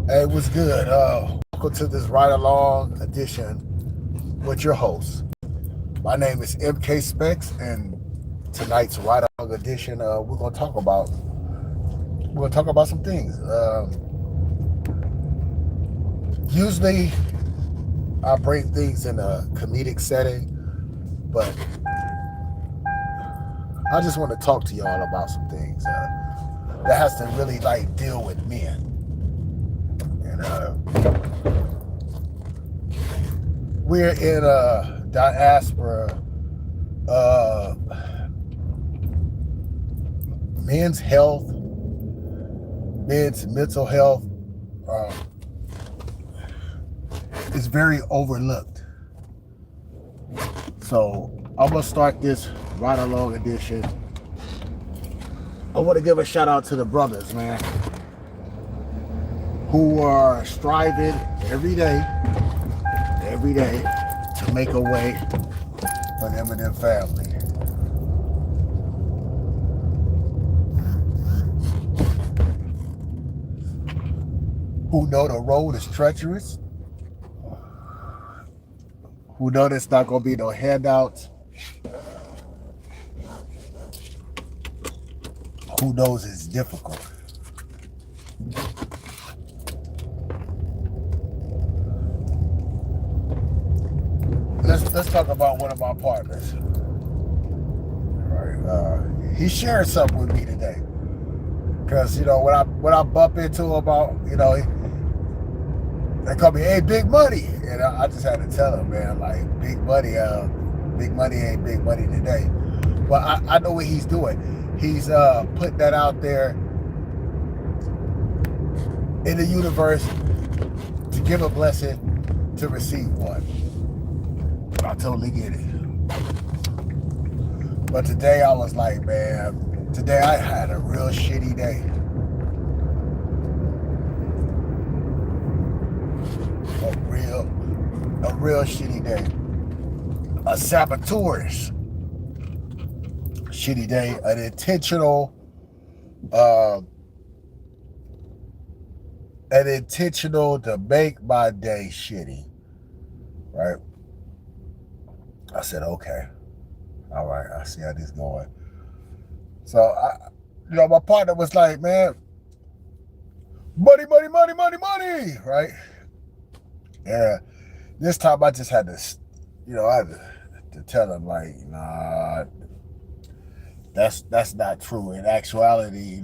Hey, what's good? Welcome to this ride along edition with your host. My name is MK Spexts, and tonight's ride along edition, we're gonna talk about some things. Usually, I bring things in a comedic setting, but I just want to talk to y'all about some things that has to really like deal with men. And we're in a diaspora. Uh, Men's health, men's mental health uh, is very overlooked. So I'm gonna start this ride along edition. I want to give a shout out to the brothers, man, who are striving every day to make a way for them and their family. Who know the road is treacherous, who know there's not gonna be no handouts, who knows it's difficult. Let's talk about one of my partners. All right, he shared something with me today, because when I bump into him about they call me, hey, big money, and I just had to tell him, man, like big money ain't big money today. But I know what he's doing. He's putting that out there in the universe to give a blessing, to receive one. I totally get it. But today I was like, man, today I had a real shitty day. A real shitty day. A saboteur's shitty day. An intentional to make my day shitty. Right? I said, okay. All right, I see how this is going. So my partner was like, man, money, right? Yeah. This time I just had to, I had to tell him, like, nah, that's not true. In actuality,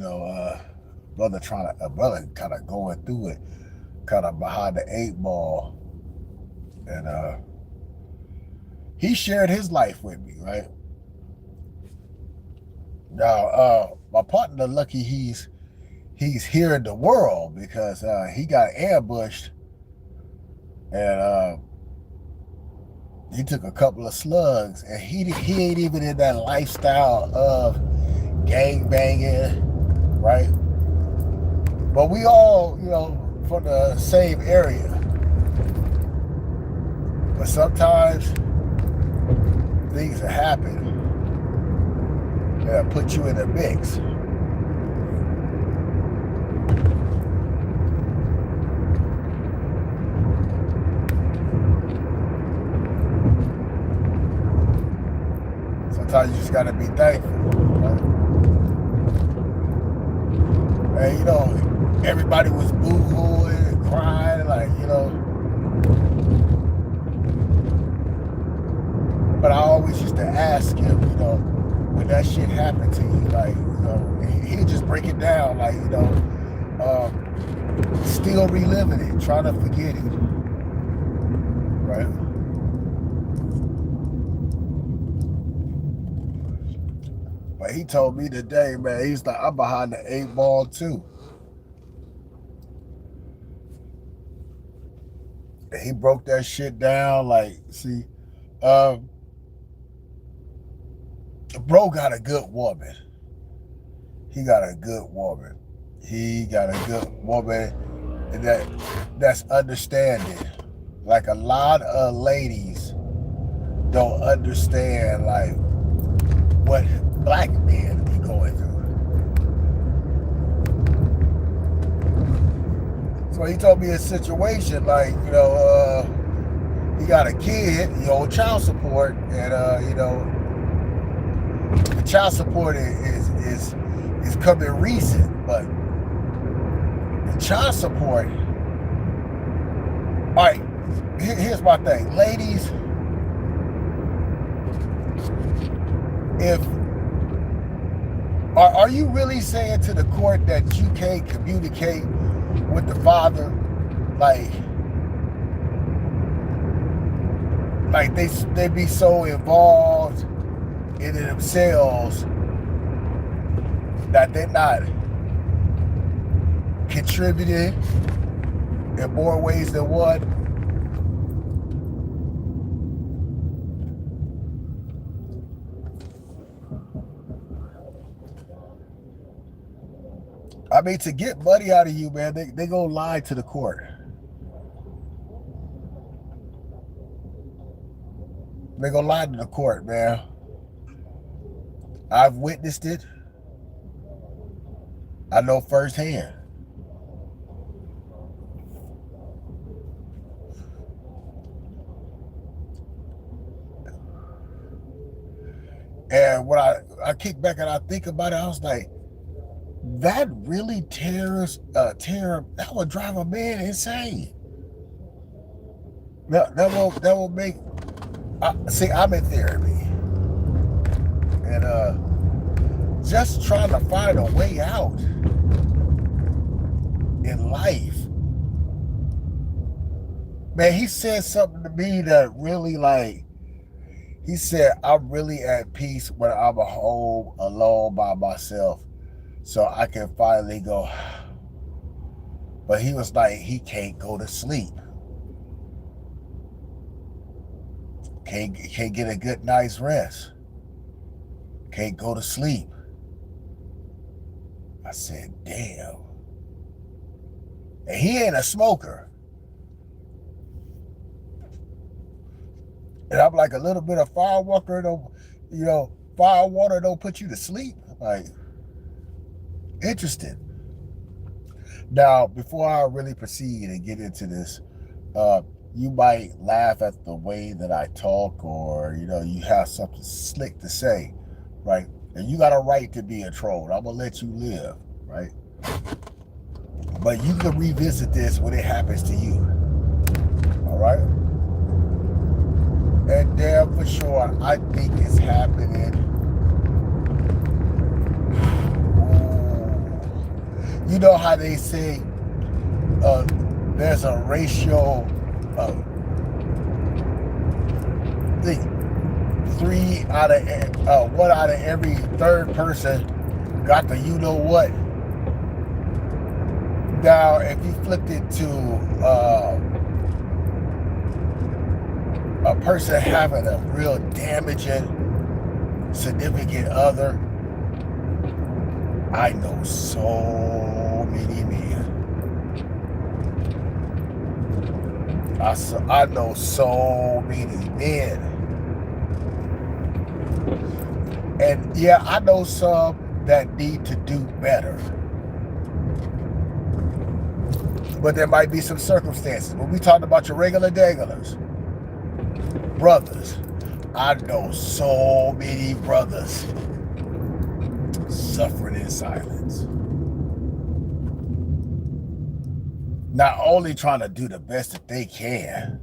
brother kind of going through it, kind of behind the eight ball, and he shared his life with me, right? Now, my partner, lucky he's here in the world, because he got ambushed, and he took a couple of slugs, and he ain't even in that lifestyle of gang banging, right? But we all, from the same area. But sometimes things that happen that put you in a mix. Sometimes you just gotta be thankful. Right? And everybody was boo-hooing and crying, like, But I always used to ask him, when that shit happened to you, like, he'd just break it down, like, still reliving it, trying to forget it, right? But he told me today, man, he's like, I'm behind the eight ball too. And he broke that shit down, like, see, bro got a good woman. He got a good woman. And that's understanding. Like, a lot of ladies don't understand, like, what black men be going through. So he told me a situation like, he got a kid, child support, and the child support is coming recent, but the child support. All right, here's my thing, ladies. Are you really saying to the court that you can't communicate with the father, like they be so involved in it themselves that they're not contributing in more ways than one? I mean, to get money out of you, man, they gonna lie to the court. They gonna lie to the court, man. I've witnessed it. I know firsthand. And when I kick back and I think about it, I was like, that really that would drive a man insane. That will make. See, I'm in therapy, and just trying to find a way out in life. Man, he said something to me that really, like, he said, I'm really at peace when I'm at home alone by myself, so I can finally go. But he was like, he can't go to sleep. Can't get a good night's rest. Can't go to sleep. I said, damn. And he ain't a smoker. And I'm like, a little bit of fire water don't put you to sleep. Like, interesting. Now, before I really proceed and get into this, you might laugh at the way that I talk, or you have something slick to say, right? And you got a right to be a troll. I'm gonna let you live, right? But you can revisit this when it happens to you. All right? And damn for sure, I think it's happening. Ooh. You know how they say there's a ratio of, I think, one out of every third person got the you-know-what. Now, if you flipped it to a person having a real damaging significant other, I know so many men. I know so many men. And yeah, I know some that need to do better. But there might be some circumstances. When we talk about your regular dangulars, brothers, I know so many brothers suffering in silence. Not only trying to do the best that they can.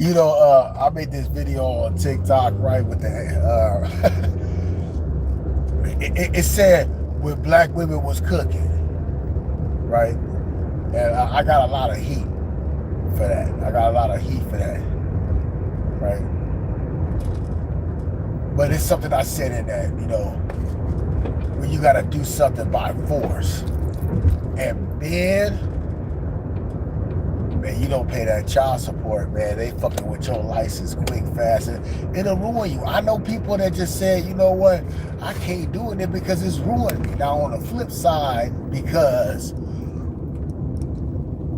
I made this video on TikTok, right, with the it said when black women was cooking, right? And I got a lot of heat for that. Right? But it's something I said in that, when you got to do something by force. And man, you don't pay that child support, man. They fucking with your license quick, fast, and it'll ruin you. I know people that just said, you know what, I can't do it because it's ruining me. Now on the flip side, because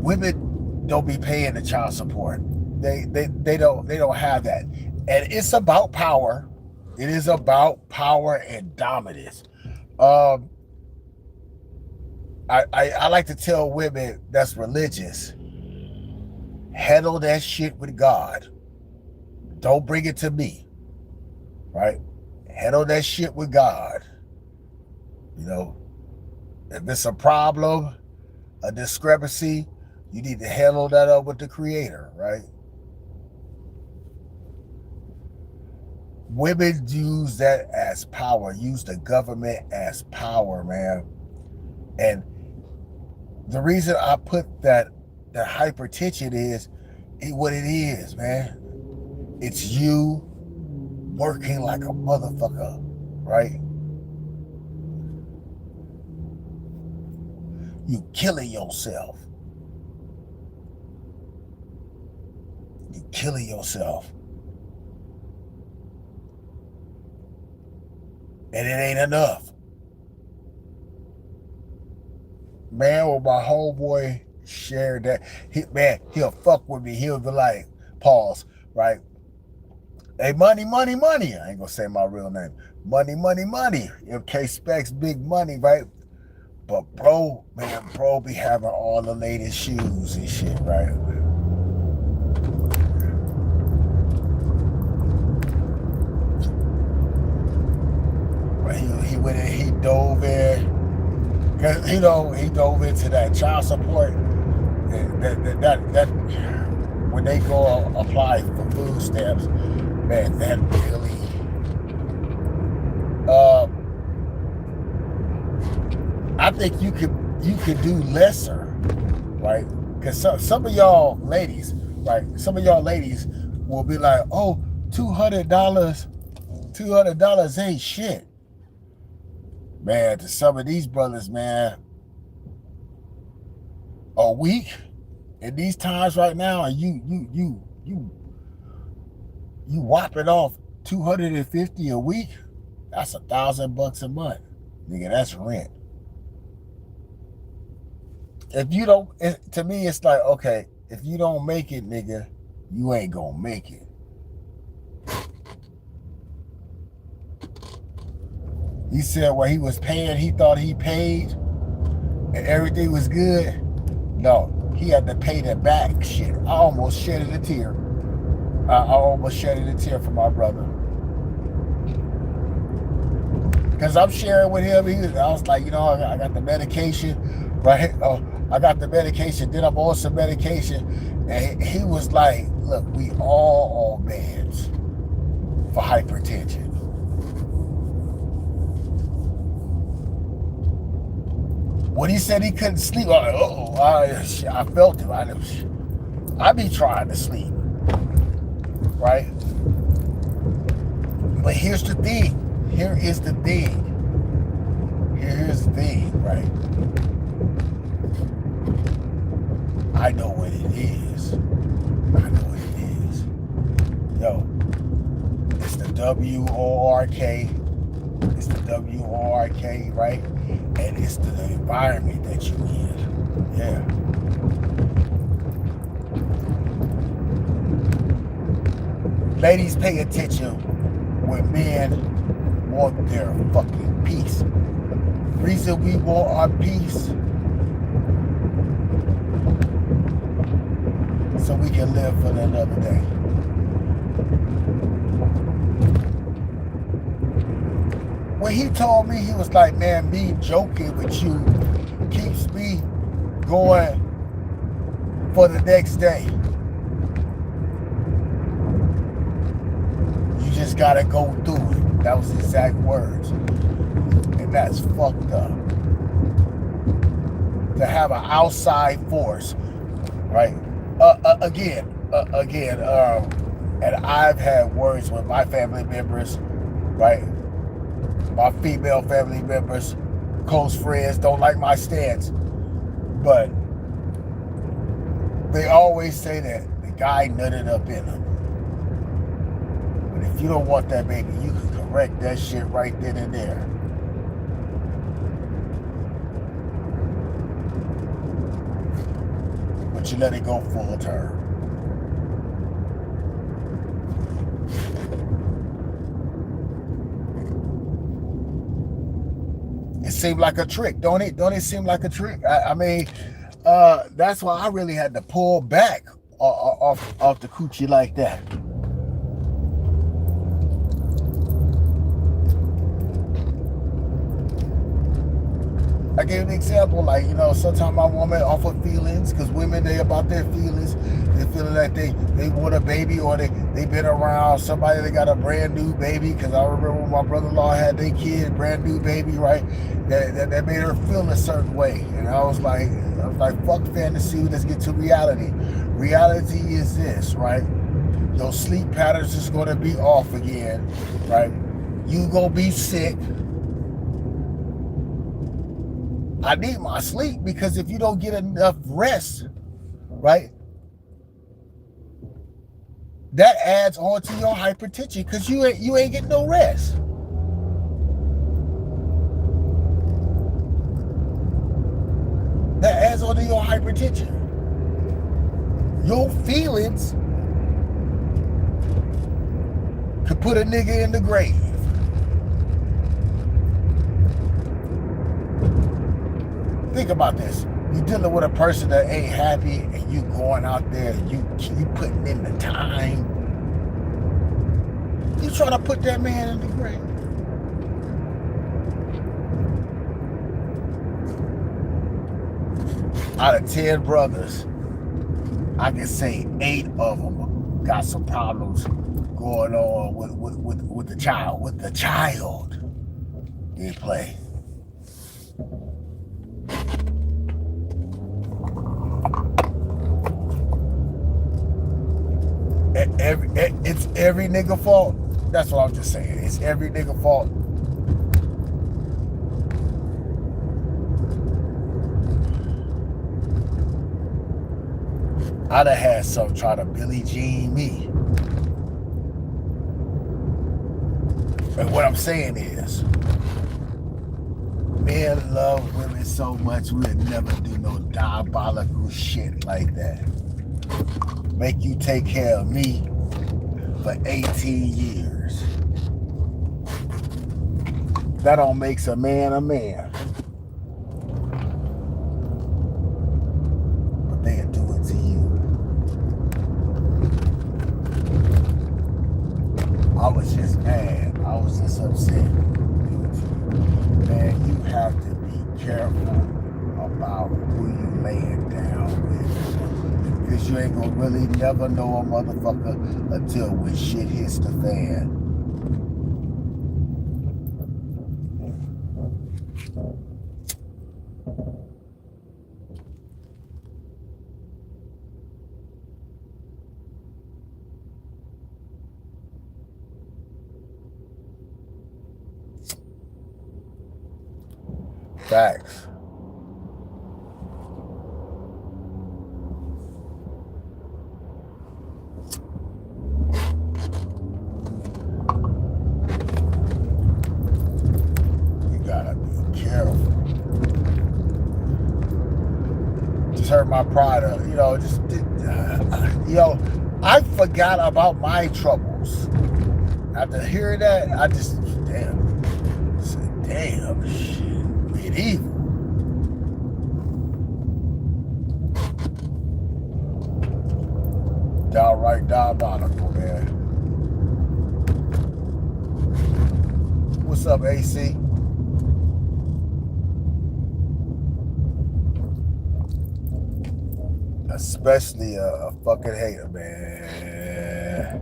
women don't be paying the child support. They don't have that. And it's about power. It is about power and dominance. I like to tell women that's religious, handle that shit with God. Don't bring it to me, right? Handle that shit with God. You know, if it's a problem, a discrepancy, you need to handle that up with the Creator, right? Women use that as power, use the government as power, man. And the reason I put that hypertension is what it is, man. It's you working like a motherfucker, right? You killing yourself. You killing yourself. And it ain't enough. Man, when my homeboy shared that, he'll fuck with me. He'll be like, pause, right? Hey, money, money, money. I ain't gonna say my real name. Money, money, money. MK Spexts, big money, right? But bro, man, bro be having all the latest shoes and shit, right? But he went in, he dove in, cause he dove into that child support. That when they go apply for food stamps, man, that really I think you could do lesser, right? Because some of y'all ladies, right? Some of y'all ladies will be like, oh, $200 ain't shit. Man, to some of these brothers, man, a week in these times right now, and you whopping off 250 a week, that's $1,000 a month. Nigga, that's rent. If you don't, to me, it's like, okay, if you don't make it, nigga, you ain't gonna make it. He said when he was paying, he thought he paid and everything was good. No, he had to pay that back. Shit, I almost shedded a tear. I almost shedded a tear for my brother. Because I'm sharing with him, I was like, I got the medication, right? Oh, I got the medication, then I'm on some medication. And he was like, look, we all on meds for hypertension. When he said he couldn't sleep, I felt it. I be trying to sleep, right? But here's the thing. Here's the thing, right? I know what it is. Yo, it's the W-O-R-K. It's the W-O-R-K, right? And it's the environment that you in. Yeah. Ladies, pay attention when men want their fucking peace. The reason we want our peace, so we can live for another day. When he told me, he was like, man, me joking with you keeps me going for the next day. You just gotta go through it. That was his exact words. And that's fucked up. To have an outside force, right? And I've had words with my family members, right? My female family members, close friends, don't like my stance. But they always say that the guy nutted up in them. But if you don't want that baby, you can correct that shit right then and there. But you let it go full term. seem like a trick, don't it? Don't it seem like a trick? I mean, that's why I really had to pull back off the coochie like that. I gave an example, like, you know, sometimes my woman off of feelings, because women, they about their feelings. They feeling like they want a baby, or they been around somebody that got a brand new baby, because I remember when my brother-in-law had their kid, brand new baby, right? That made her feel a certain way. And I was like, fuck fantasy, let's get to reality. Reality is this, right? Your sleep patterns is going to be off again, right? You going to be sick. I need my sleep, because if you don't get enough rest, right, that adds on to your hypertension, because you ain't getting no rest. That adds on to your hypertension. Your feelings could put a nigga in the grave. Think about this. You're dealing with a person that ain't happy, and you going out there, and you putting in the time. You trying to put that man in the grave. Out of 10 brothers, I can say 8 of them got some problems going on with the child. With the child they play. It's every nigga fault. That's what I'm just saying. It's every nigga fault. I done had some try to Billie Jean me. And what I'm saying is, men love women so much, we'll never do no diabolical shit like that. Make you take care of me for 18 years. That don't make a man a man. But they'll do it to you. I was just mad. I was just upset. Man, you have to be careful about who you laying down with. Because you ain't gonna really never know a motherfucker until when shit hits the fan. Facts. Hurt my pride, I forgot about my troubles. After hearing that, I just, damn, shit, medieval. Downright diabolical, man. What's up, AC? Especially a fucking hater, man.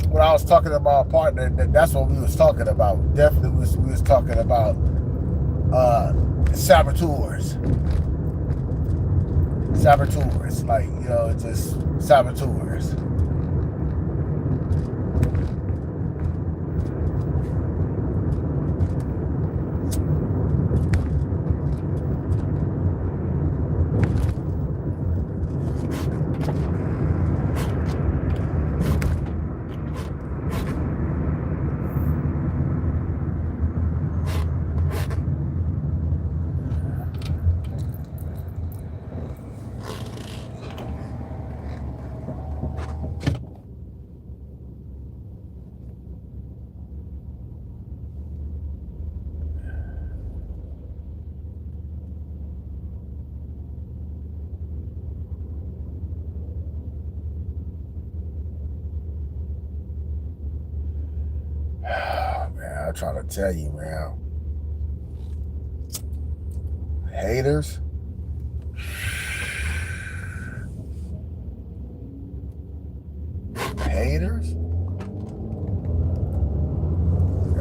When I was talking about a partner, that's what we was talking about. Definitely we was talking about saboteurs. Saboteurs, like, just saboteurs. I'm trying to tell you, man. Haters. Haters.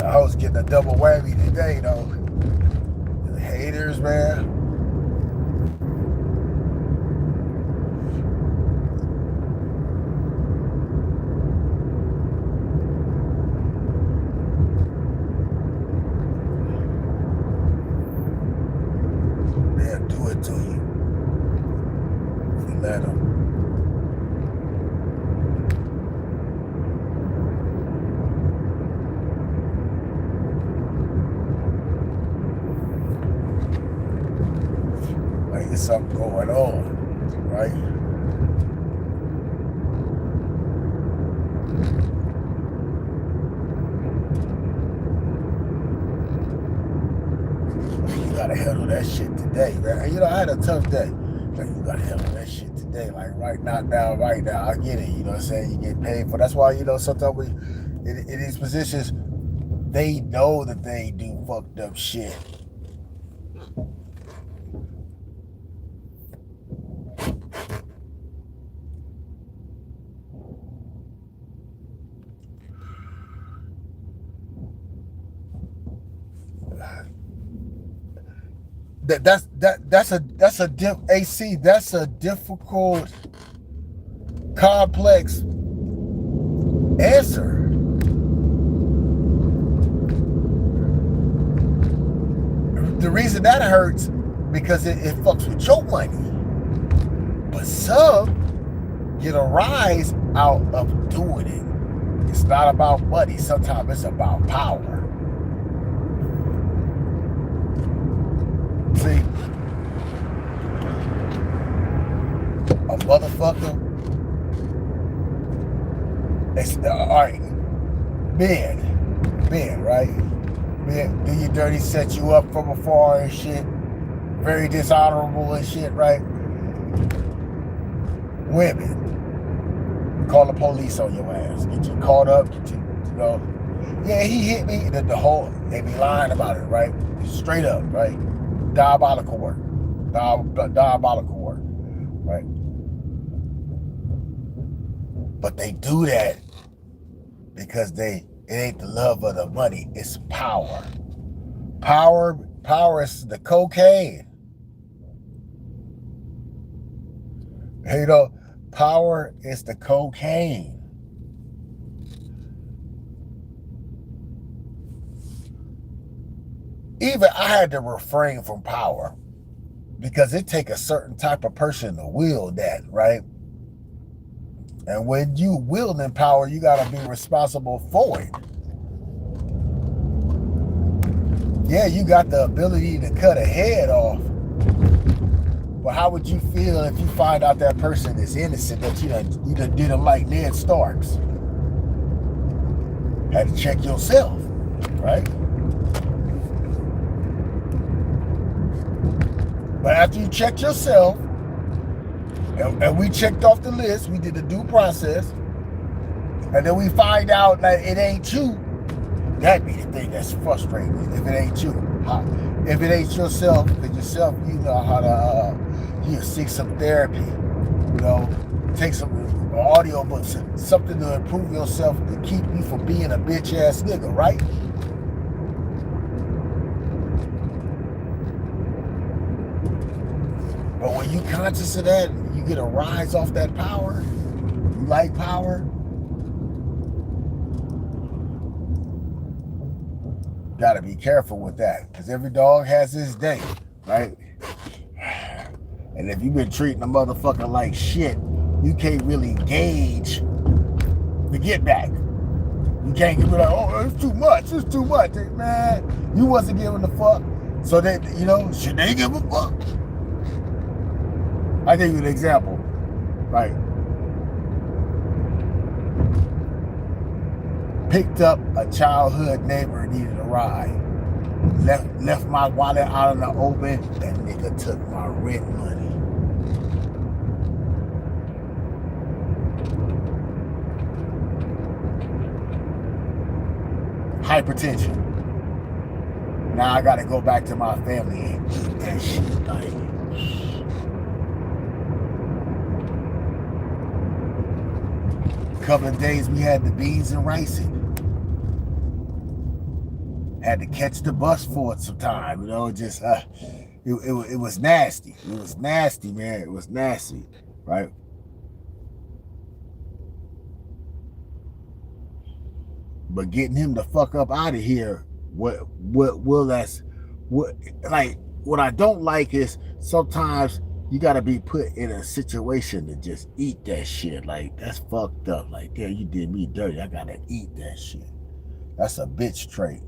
I was getting a double whammy today, though. The haters, man. They'll do it to you if you let them. Like there's something going on, right? You gotta handle that shit today, man. You know, I had a tough day. Like, you gotta handle that shit today. Like, right now, right now. I get it. You know what I'm saying? You get paid for. That's why, you know, sometimes we, in these positions, they know that they do fucked up shit. That's a difficult, complex answer. The reason that hurts because it fucks with your money. But some get a rise out of doing it. It's not about money. Sometimes it's about power. See, a motherfucker, it's, all right, men, right? Men, do you dirty, set you up from afar and shit, very dishonorable and shit, right? Women, call the police on your ass, get you caught up, get you, you know, yeah, he hit me, the whole, they be lying about it, right? Straight up, right? Diabolical work, right? But they do that because it ain't the love of the money, it's power. Power is the cocaine. You know, power is the cocaine. Even I had to refrain from power because it takes a certain type of person to wield that, right? And when you wielding power, you got to be responsible for it. Yeah, you got the ability to cut a head off. But how would you feel if you find out that person is innocent, that you done did them like Ned Starks? Had to check yourself, right? But after you checked yourself, and we checked off the list, we did the due process, and then we find out that it ain't you, that'd be the thing that's frustrating, if it ain't you. If it ain't yourself, because yourself, you know how to, you seek some therapy, you know, take some audio books, something to improve yourself to keep you from being a bitch ass nigga, right? But when you conscious of that, you get a rise off that power, you like power, gotta be careful with that, because every dog has his day, right? And if you've been treating a motherfucker like shit, you can't really gauge the get back. You can't be like, oh, it's too much, man. You wasn't giving a fuck, so they, you know, should they give a fuck? I give you an example, right? Picked up a childhood neighbor, needed a ride. Left my wallet out in the open, and nigga took my rent money. Hypertension. Now I gotta go back to my family and eat that shit. Like, a couple of days we had the beans and rice in. Had to catch the bus for it sometime, you know, just it was nasty. It was nasty, man. It was nasty, right? But getting him the fuck up out of here, what I don't like is sometimes you gotta be put in a situation to just eat that shit. Like, that's fucked up. Like, yeah, you did me dirty. I gotta eat that shit. That's a bitch trait.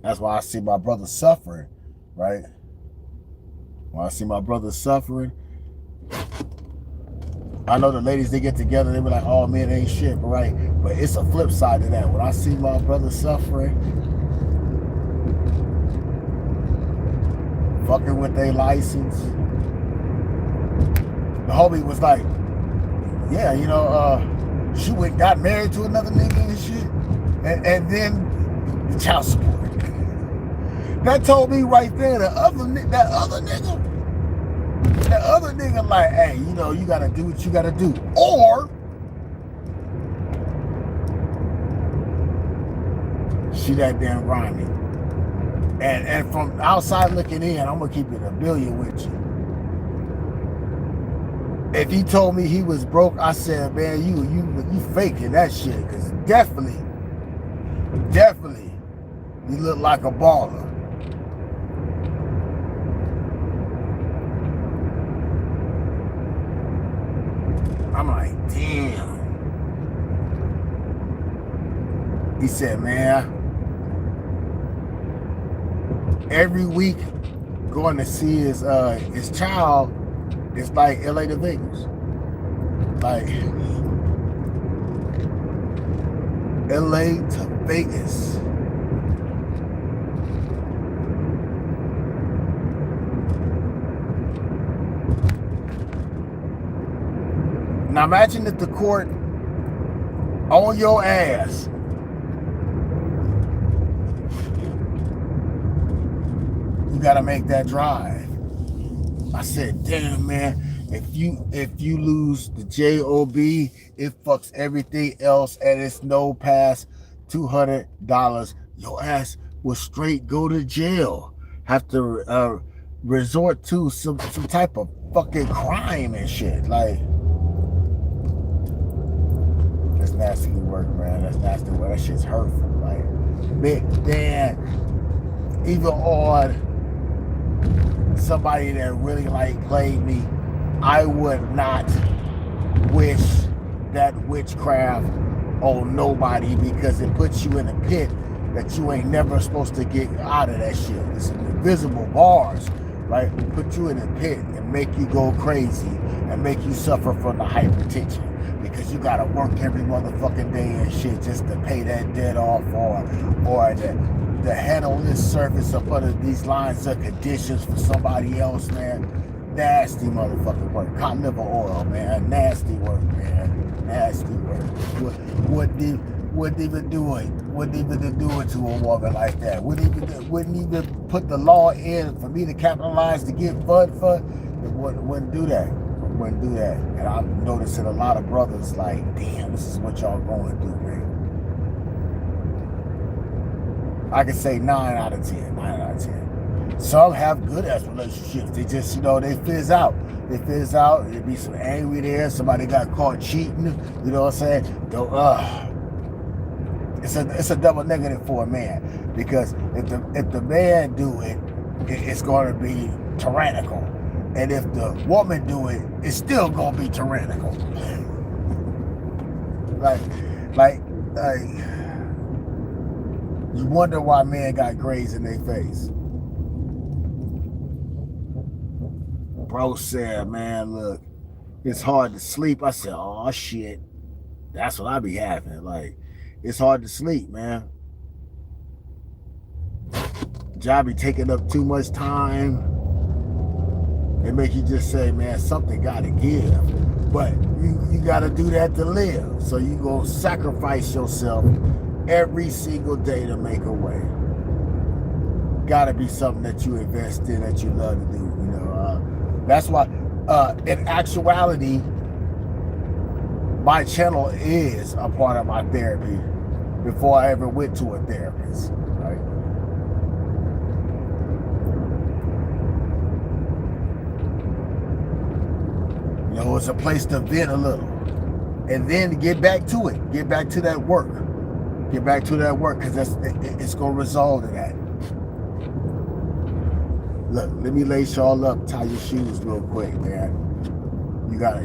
That's why I see my brother suffering, right? When I see my brother suffering, I know the ladies, they get together, they be like, oh man, it ain't shit, right? But it's a flip side to that. When I see my brother suffering, fucking with their license, the homie was like, yeah, you know, she went got married to another nigga and shit, and then the child support. That told me right there, that other nigga like, hey, you know, you gotta do what you gotta do. Or she that damn grimy. And from outside looking in, I'm gonna keep it a billion with you. If he told me he was broke, I said, man, you faking that shit. Cause definitely, you look like a baller. I'm like, damn. He said, man, every week going to see his child is like LA to Vegas. Like, LA to Vegas. Now imagine if the court on your ass. You gotta make that drive. I said, damn man, if you lose the job, it fucks everything else, and it's no past $200. Your ass will straight go to jail. Have to resort to some type of fucking crime and shit. Like, that's nasty work, man. That's nasty work. That shit's hurtful. Like, man, even on somebody that really like played me, I would not wish that witchcraft on nobody, because it puts you in a pit that you ain't never supposed to get out of that shit. It's invisible bars, right? Put you in a pit and make you go crazy and make you suffer from the hypertension. Because you gotta work every motherfucking day and shit just to pay that debt off, or the head on this surface up under these lines of conditions for somebody else, man. Nasty motherfucking work. Cotton liver oil, man. Nasty work, man. Nasty work. Wouldn't even do it to a woman like that. Wouldn't even put the law in for me to capitalize to get fun for. Wouldn't do that. Wouldn't do that. And I'm noticing a lot of brothers like, damn, this is what y'all going through, man. I can say 9 out of 10. Some have good ass relationships. They just, you know, they fizz out. There'd be some angry there. Somebody got caught cheating. You know what I'm saying? It's a double negative for a man, because if the man do it, it's going to be tyrannical. And if the woman do it, it's still gonna be tyrannical. like, you wonder why men got grays in their face. Bro said, man, look, it's hard to sleep. I said, oh shit, that's what I be having. Like, it's hard to sleep, man. Job be taking up too much time. It make you just say, man, something gotta give. But you gotta do that to live. So you gonna sacrifice yourself every single day to make a way. Gotta be something that you invest in, that you love to do. That's why, in actuality, my channel is a part of my therapy before I ever went to a therapist, right? It's a place to vent a little and then get back to it. Get back to that work. Get back to that work, because it's going to result in that. Look, let me lace y'all up, tie your shoes real quick, man. You got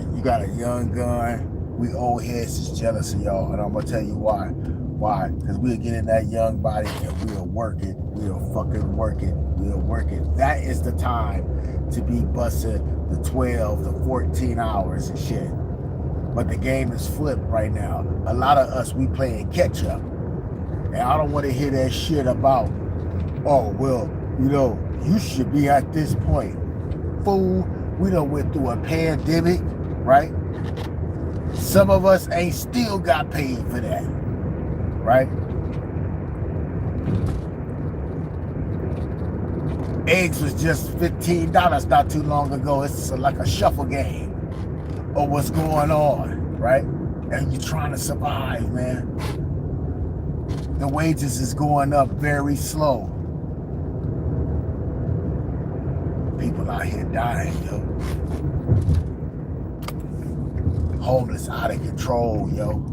a young gun. We old heads is jealous of y'all, and I'm gonna tell you why. Why? Because we'll get in that young body and we'll work it. We'll fucking work it. We'll work it. That is the time to be busting the 12 to 14 hours and shit. But the game is flipped right now. A lot of us, we playing catch up. And I don't want to hear that shit about, oh, well, you should be at this point. Fool, we done went through a pandemic, right? Some of us ain't still got paid for that, right? Eggs was just $15 not too long ago. It's like a shuffle game of what's going on, right? And you're trying to survive, man. The wages is going up very slow. People out here dying, yo. Homeless out of control, yo.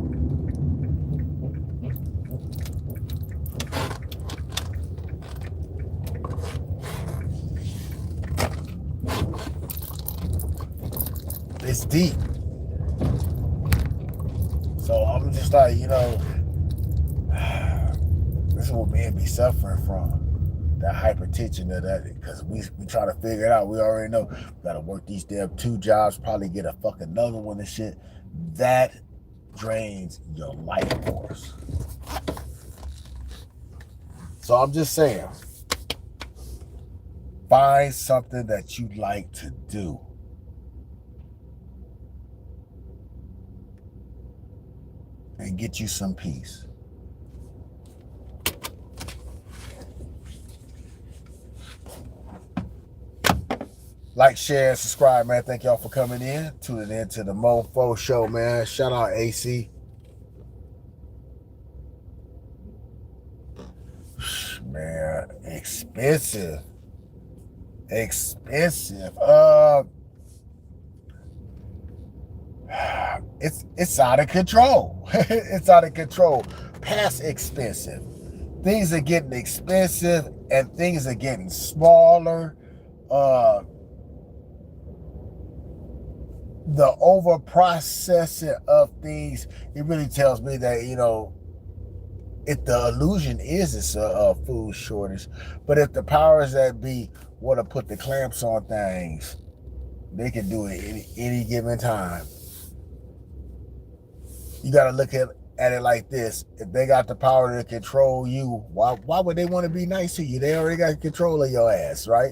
It's deep. So I'm just like, this is what men be suffering from. That hypertension of that, because we try to figure it out. We already know we gotta work these damn 2 jobs, probably get a fucking another one and shit. That drains your life force. So I'm just saying, find something that you like to do. And get you some peace. Like, share, and subscribe, man. Thank y'all for coming in, tuning in to the Mofo Show, man. Shout out AC. Man, expensive. Expensive. It's out of control. It's out of control. Past expensive. Things are getting expensive and things are getting smaller. The over processing of things, it really tells me that, if the illusion is it's a food shortage, but if the powers that be want to put the clamps on things, they can do it any given time. You got to look at it like this. If they got the power to control you, why would they want to be nice to you? They already got control of your ass, right?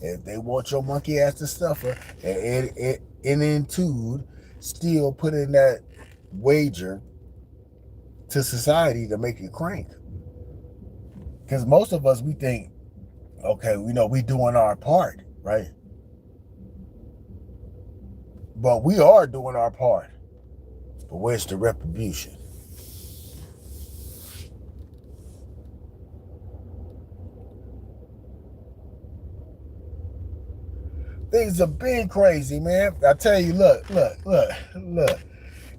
If they want your monkey ass to suffer, and into still put in that wager to society to make it crank. Because most of us, we think, okay, we doing our part, right? But we are doing our part. But where's the retribution? Things have been crazy, man. I tell you, look.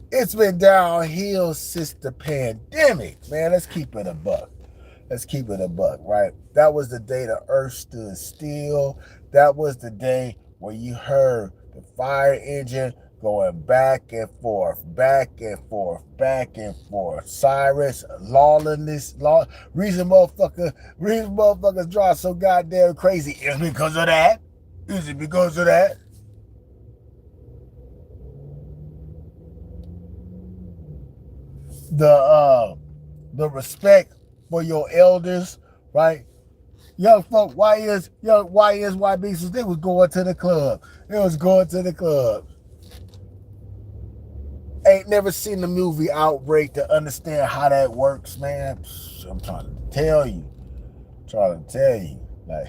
It's been downhill since the pandemic, man. Let's keep it a buck. Right? That was the day the earth stood still. That was the day where you heard the fire engine going back and forth. Cyrus, lawlessness, reason motherfuckers drive so goddamn crazy. Is it because of that? Is it because of that? The respect for your elders, right? Young folk, YBs, they was going to the club. Ain't never seen the movie Outbreak to understand how that works, man. I'm trying to tell you. Trying to tell you. Like,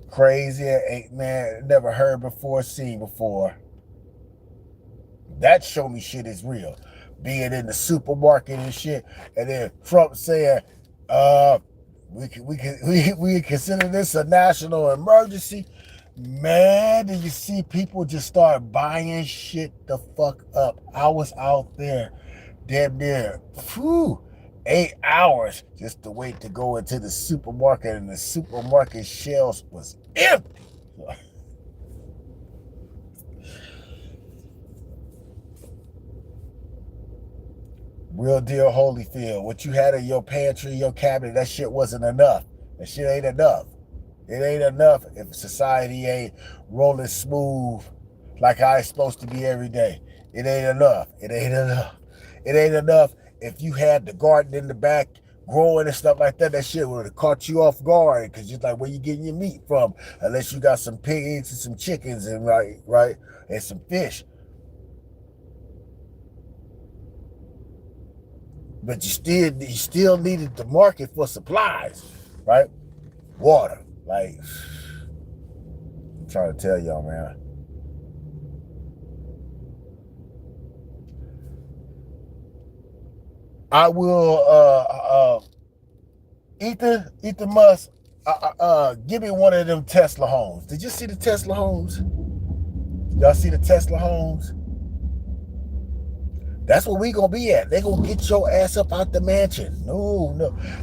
crazy, ain't man, never heard before, seen before. That show me shit is real. Being in the supermarket and shit, and then Trump saying, we consider this a national emergency. Man, did you see people just start buying shit the fuck up? I was out there damn near 8 hours just to wait to go into the supermarket, and the supermarket shelves was empty. Real deal Holyfield. What you had in your pantry, your cabinet, that shit wasn't enough. That shit ain't enough. It ain't enough if society ain't rolling smooth like how it's supposed to be every day. It ain't enough. It ain't enough. It ain't enough if you had the garden in the back growing and stuff like that. That shit would have caught you off guard, because you're like, where you getting your meat from? Unless you got some pigs and some chickens and right, and some fish. But you still needed the market for supplies, right? Water. Like, I'm trying to tell y'all, man. I will Ethan Musk, give me one of them Tesla homes. Did you see the Tesla homes? Y'all see the Tesla homes? That's where we gonna be at. They gonna get your ass up out the mansion. No.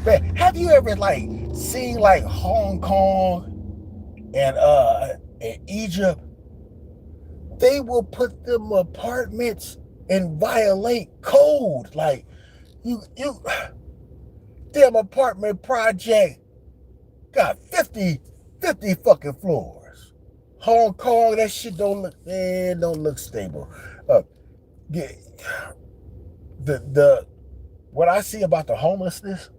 Man, have you ever like seen like Hong Kong and Egypt? They will put them apartments and violate code. Like you damn apartment project got 50 fucking floors. Hong Kong, that shit don't look stable. Yeah, the what I see about the homelessness,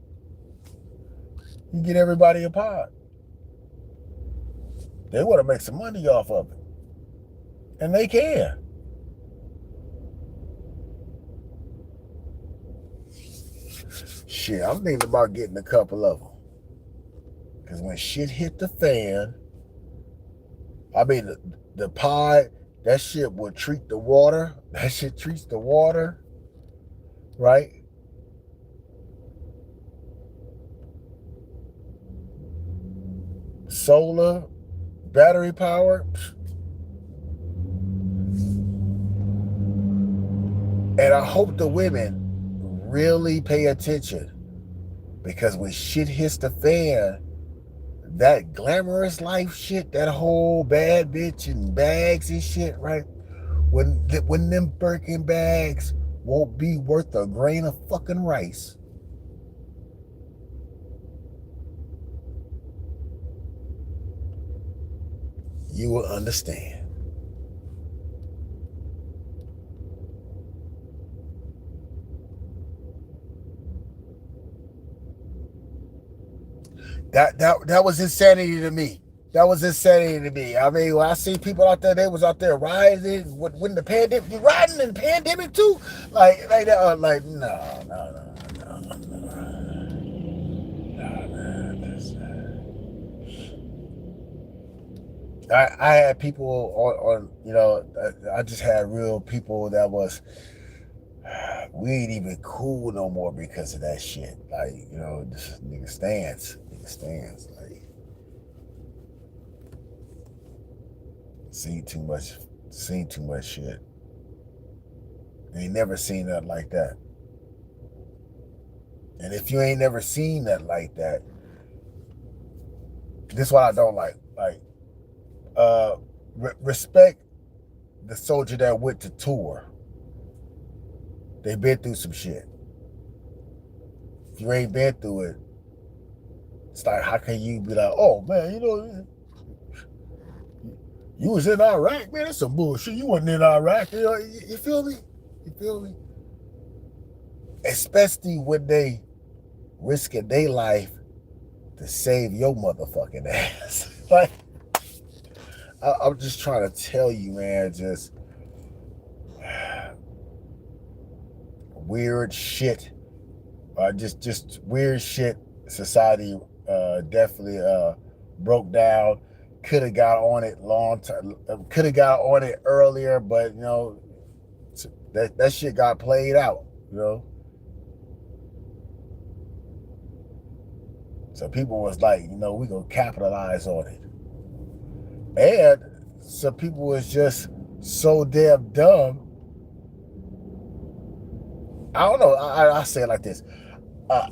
you get everybody a pod. They want to make some money off of it, and they can. Shit, I'm thinking about getting a couple of them, because when shit hit the fan, I mean the pod, that shit will treat the water. That shit treats the water, right? Solar, battery power. And I hope the women really pay attention, because when shit hits the fan, that glamorous life shit, that whole bad bitch and bags and shit, right? When them Birkin bags won't be worth a grain of fucking rice. You will understand. That was insanity to me. That was insanity to me. I mean, when I see people out there, they was out there riding when the pandemic, you riding in the pandemic too, like that, like no, man. I had people on I just had real people that was, we ain't even cool no more because of that shit. Like, this nigga stands. Like, seen too much shit. Ain't never seen nothing like that. And if you ain't never seen nothing like that, this is what I don't like. Like, respect the soldier that went to tour. They been through some shit. If you ain't been through it, it's like, how can you be like, oh man, you was in Iraq, man? That's some bullshit. You wasn't in Iraq. You feel me? You feel me? Especially when they risking their life to save your motherfucking ass. Like, I'm just trying to tell you, man, just weird shit. Just weird shit. Society definitely broke down. Could have got on it long time. Could have got on it earlier, but you know that shit got played out. You know, so people was like, you know, we gonna capitalize on it, and some people was just so damn dumb. I don't know. I say it like this. Uh,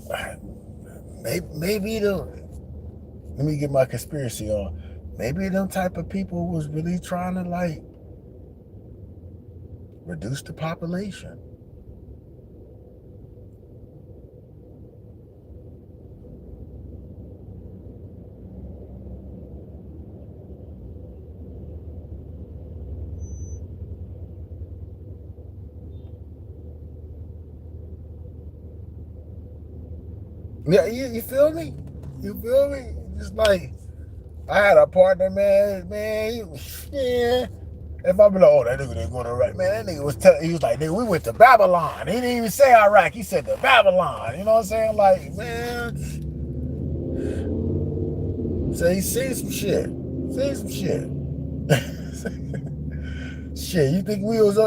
maybe the let me get my conspiracy on. Maybe them type of people was really trying to like reduce the population. Yeah, you feel me? You feel me? Just like I had a partner, yeah. If I'm like, oh, that nigga didn't go to Iraq, man, that nigga was telling, he was like, nigga, we went to Babylon. He didn't even say Iraq, he said to Babylon. You know what I'm saying? Like, man, so he seen some shit. Seen some shit. Shit, you think we was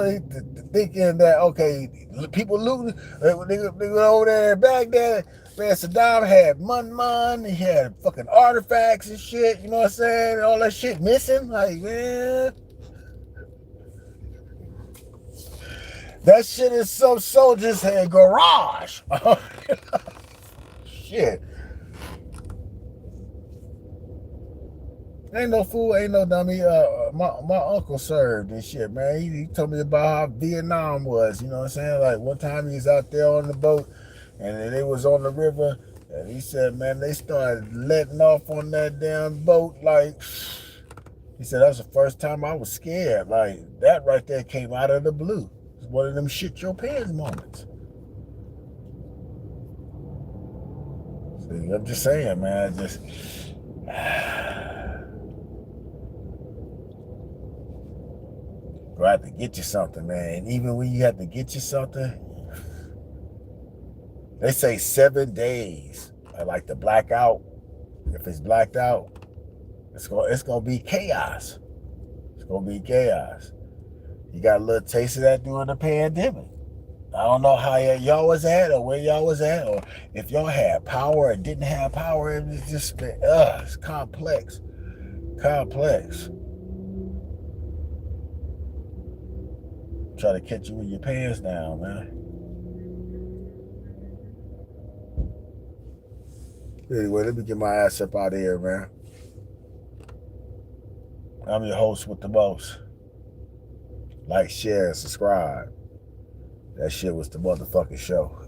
thinking that, okay, people looting, nigga over there in Baghdad, man, Saddam had he had fucking artifacts and shit, you know what I'm saying? All that shit missing. Like, man, that shit is some soldiers had garage. Shit. Ain't no fool, ain't no dummy. My uncle served and shit, man. He told me about how Vietnam was. You know what I'm saying? Like one time he was out there on the boat, and they was on the river, and he said, man, they started letting off on that damn boat. Like he said, that's the first time I was scared. Like that right there came out of the blue. It's one of them shit your pants moments. See, I'm just saying, man. Just. Go out to get you something, man. And even when you have to get you something, they say 7 days. I like to black out. If it's blacked out, it's gonna be chaos. It's gonna be chaos. You got a little taste of that during the pandemic. I don't know how y'all was at or where y'all was at, or if y'all had power or didn't have power. It was just it's complex. Complex. Try to catch you with your pants down, man. Anyway, let me get my ass up out of here, man. I'm your host with the most. Like, share, subscribe. That shit was the motherfucking show.